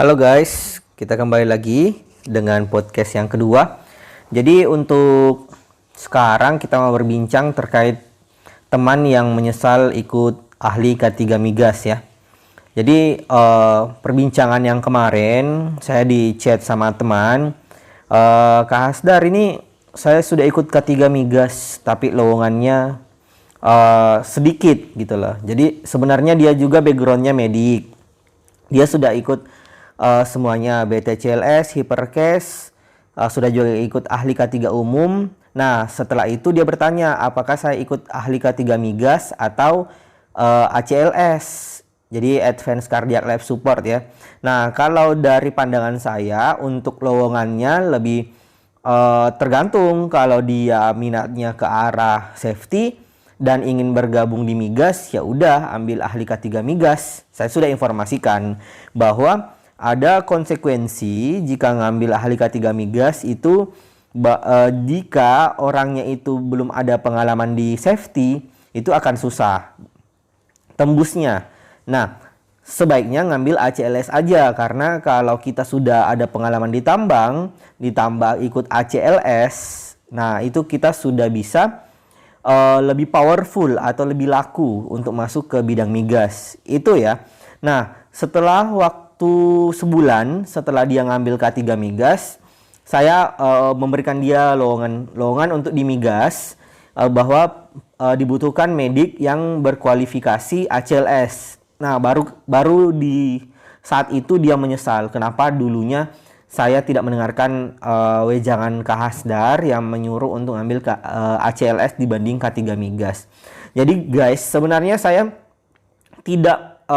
Halo guys, kita kembali lagi dengan podcast yang kedua. Jadi untuk sekarang kita mau berbincang terkait teman yang menyesal ikut ahli K3 Migas ya. Jadi perbincangan yang kemarin saya di chat sama teman, Kak Hasdar, ini saya sudah ikut K3 Migas tapi lowongannya sedikit gitu loh. Jadi sebenarnya dia juga backgroundnya medik. Dia sudah ikut semuanya BTCLS, Hiperkes, sudah juga ikut ahli K3 umum. Nah, setelah itu dia bertanya apakah saya ikut ahli K3 Migas atau ACLS. Jadi Advanced Cardiac Life Support ya. Nah, kalau dari pandangan saya untuk lowongannya lebih tergantung. Kalau dia minatnya ke arah safety dan ingin bergabung di Migas, ya udah ambil ahli K3 Migas. Saya sudah informasikan bahwa ada konsekuensi jika ngambil ahli K3 Migas itu jika orangnya itu belum ada pengalaman di safety, itu akan susah tembusnya. Nah, sebaiknya ngambil ACLS aja, karena kalau kita sudah ada pengalaman di tambang, ditambah ikut ACLS, nah itu kita sudah bisa lebih powerful atau lebih laku untuk masuk ke bidang migas. Itu ya. Nah, setelah waktu sebulan setelah dia ngambil K3 Migas, saya memberikan dia lowongan untuk di Migas, bahwa dibutuhkan medik yang berkualifikasi ACLS. Nah, baru di saat itu dia menyesal kenapa dulunya saya tidak mendengarkan wejangan Kak Hasdar yang menyuruh untuk ambil ACLS dibanding K3 Migas. Jadi guys, sebenarnya saya tidak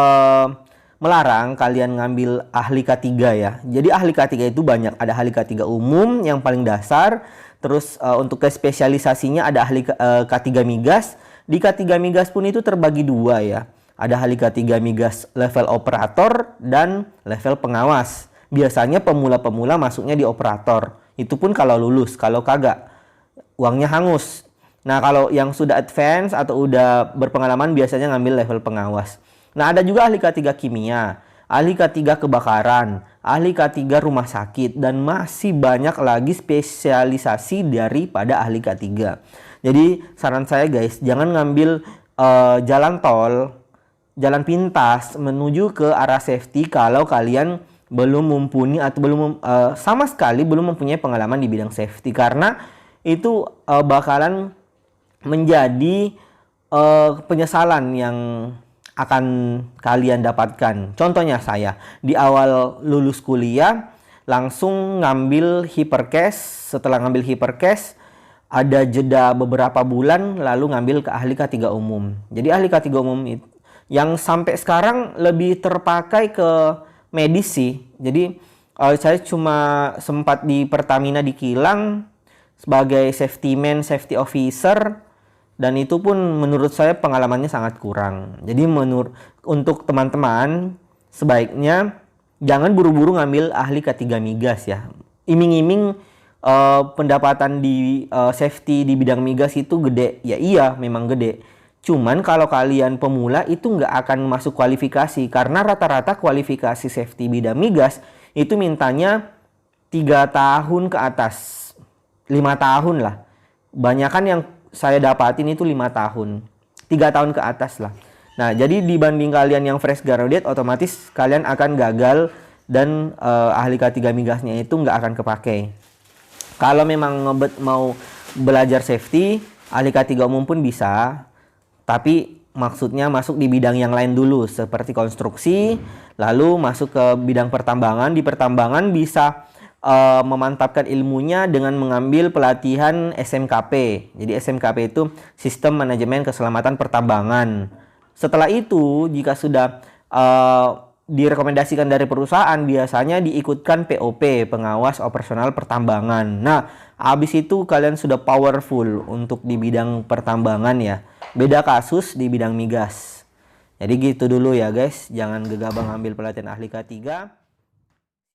melarang kalian ngambil ahli K3 ya. Jadi ahli K3 itu banyak. Ada ahli K3 umum yang paling dasar. Terus untuk spesialisasinya ada ahli K3 Migas. Di K3 Migas pun itu terbagi dua ya. Ada ahli K3 Migas level operator dan level pengawas. Biasanya pemula-pemula masuknya di operator. Itu pun kalau lulus. Kalau kagak, uangnya hangus. Nah, kalau yang sudah advance atau udah berpengalaman biasanya ngambil level pengawas. Nah, ada juga ahli K3 kimia, ahli K3 kebakaran, ahli K3 rumah sakit, dan masih banyak lagi spesialisasi daripada ahli K3. Jadi, saran saya guys, jangan ngambil jalan tol, jalan pintas menuju ke arah safety kalau kalian belum mumpuni atau sama sekali belum mempunyai pengalaman di bidang safety, karena itu bakalan menjadi penyesalan yang akan kalian dapatkan. Contohnya saya di awal lulus kuliah langsung ngambil Hiperkes. Setelah ngambil Hiperkes ada jeda beberapa bulan lalu ngambil ke ahli K3 umum. Jadi ahli K3 umum itu yang sampai sekarang lebih terpakai ke medis sih. Jadi saya cuma sempat di Pertamina di Kilang sebagai safety man, safety officer. Dan itu pun menurut saya pengalamannya sangat kurang. Jadi untuk teman-teman sebaiknya jangan buru-buru ngambil ahli K3 Migas ya. Iming-iming pendapatan di safety di bidang migas itu gede. Ya iya, memang gede. Cuman kalau kalian pemula itu nggak akan masuk kualifikasi. Karena rata-rata kualifikasi safety bidang migas itu mintanya 3 tahun ke atas. 5 tahun lah. Banyakan yang saya dapatin itu 5 tahun. 3 tahun ke atas lah. Nah, jadi dibanding kalian yang fresh graduate, otomatis kalian akan gagal dan ahli K3 migasnya itu nggak akan kepake. Kalau memang mau belajar safety, ahli K3 umum pun bisa. Tapi maksudnya masuk di bidang yang lain dulu, seperti konstruksi, lalu masuk ke bidang pertambangan. Di pertambangan bisa memantapkan ilmunya dengan mengambil pelatihan SMKP. Jadi SMKP itu Sistem Manajemen Keselamatan Pertambangan. Setelah itu, jika sudah direkomendasikan dari perusahaan, biasanya diikutkan POP, Pengawas Operasional Pertambangan. Nah, habis itu kalian sudah powerful untuk di bidang pertambangan ya. Beda kasus di bidang migas. Jadi gitu dulu ya guys, jangan gegabah ngambil pelatihan ahli K3.